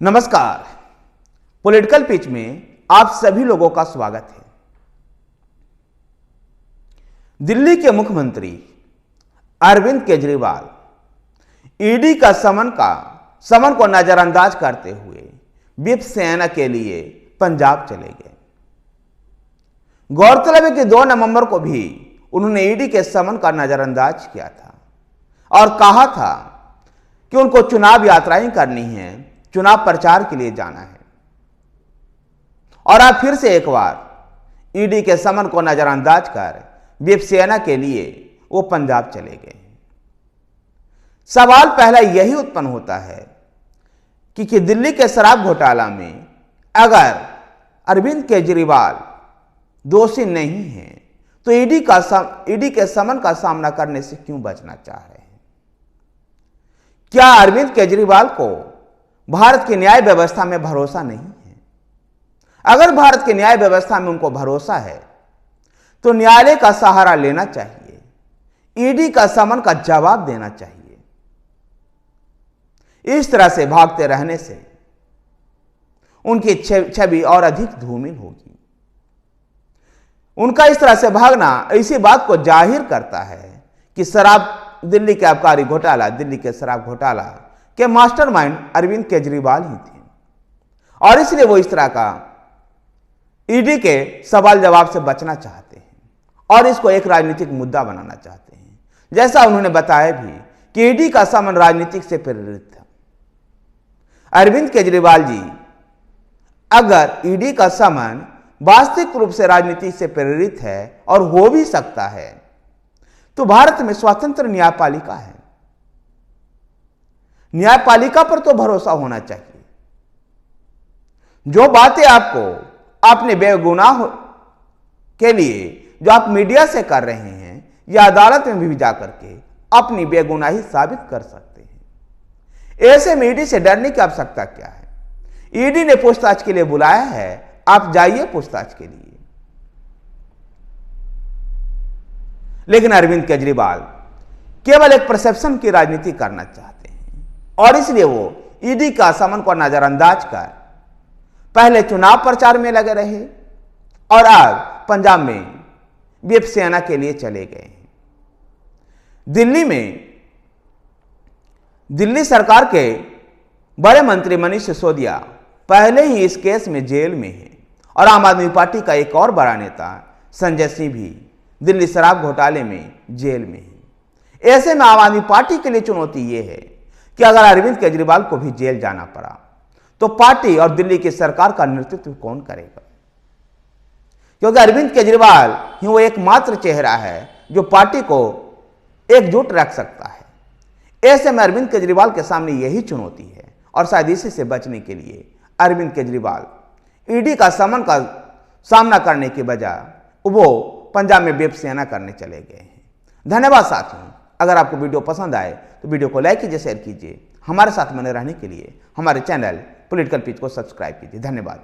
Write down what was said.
नमस्कार। Political pitch में आप सभी लोगों का स्वागत है। दिल्ली के मुख्यमंत्री अरविंद केजरीवाल ईडी का समन को नजरअंदाज करते हुए विप सेना के लिए पंजाब चले गए। गौरतलब है कि 2 नवंबर को भी उन्होंने ईडी के समन का नजरअंदाज किया था और कहा था कि उनको चुनाव यात्राएं करनी है, चुनाव प्रचार के लिए जाना है। और अब फिर से एक बार ईडी के समन को नजरअंदाज कर विप सेना के लिए वो पंजाब चले गए। सवाल पहला यही उत्पन्न होता है कि दिल्ली के शराब घोटाला में अगर अरविंद केजरीवाल दोषी नहीं है तो ईडी के समन का सामना करने से क्यों बचना चाह रहे हैं? क्या अरविंद केजरीवाल को भारत की न्याय व्यवस्था में भरोसा नहीं है? अगर भारत की न्याय व्यवस्था में उनको भरोसा है तो न्यायालय का सहारा लेना चाहिए, ईडी का समन का जवाब देना चाहिए। इस तरह से भागते रहने से उनकी छवि और अधिक धूमिल होगी। उनका इस तरह से भागना इसी बात को जाहिर करता है कि दिल्ली के आबकारी घोटाला, दिल्ली के शराब घोटाला के मास्टरमाइंड अरविंद केजरीवाल ही थे और इसलिए वो इस तरह का ईडी के सवाल जवाब से बचना चाहते हैं और इसको एक राजनीतिक मुद्दा बनाना चाहते हैं। जैसा उन्होंने बताया भी कि ईडी का समन राजनीतिक से प्रेरित था। अरविंद केजरीवाल जी, अगर ईडी का समन वास्तविक रूप से राजनीति से प्रेरित है और हो भी सकता है तो भारत में स्वतंत्र न्यायपालिका है। न्यायपालिका पर तो भरोसा होना चाहिए। जो बातें आपको अपने बेगुनाह के लिए जो आप मीडिया से कर रहे हैं या अदालत में भी जाकर के अपनी बेगुनाही साबित कर सकते हैं। ऐसे में ईडी से डरने की आवश्यकता क्या है? ईडी ने पूछताछ के लिए बुलाया है, आप जाइए पूछताछ के लिए। लेकिन अरविंद केजरीवाल केवल एक परसेप्शन की राजनीति करना चाहते हैं और इसलिए वो ईडी का समन को नजरअंदाज कर पहले चुनाव प्रचार में लगे रहे और अब पंजाब में विप सेना के लिए चले गए हैं। दिल्ली सरकार के बड़े मंत्री मनीष सिसोदिया पहले ही इस केस में जेल में है और आम आदमी पार्टी का एक और बड़ा नेता संजय सिंह भी दिल्ली शराब घोटाले में जेल में है। ऐसे में आम आदमी पार्टी के लिए चुनौती यह है कि अगर अरविंद केजरीवाल को भी जेल जाना पड़ा तो पार्टी और दिल्ली की सरकार का नेतृत्व कौन करेगा? क्योंकि अरविंद केजरीवाल ही वो एकमात्र चेहरा है जो पार्टी को एकजुट रख सकता है। ऐसे में अरविंद केजरीवाल के सामने यही चुनौती है और शायद इसी से बचने के लिए अरविंद केजरीवाल ईडी का समन का सामना करने की बजाय वो पंजाब में विप सेना करने चले गए हैं। धन्यवाद साथियों। अगर आपको वीडियो पसंद आए तो वीडियो को लाइक कीजिए, शेयर कीजिए। हमारे साथ बने रहने के लिए हमारे चैनल पॉलिटिकल पिच को सब्सक्राइब कीजिए। धन्यवाद।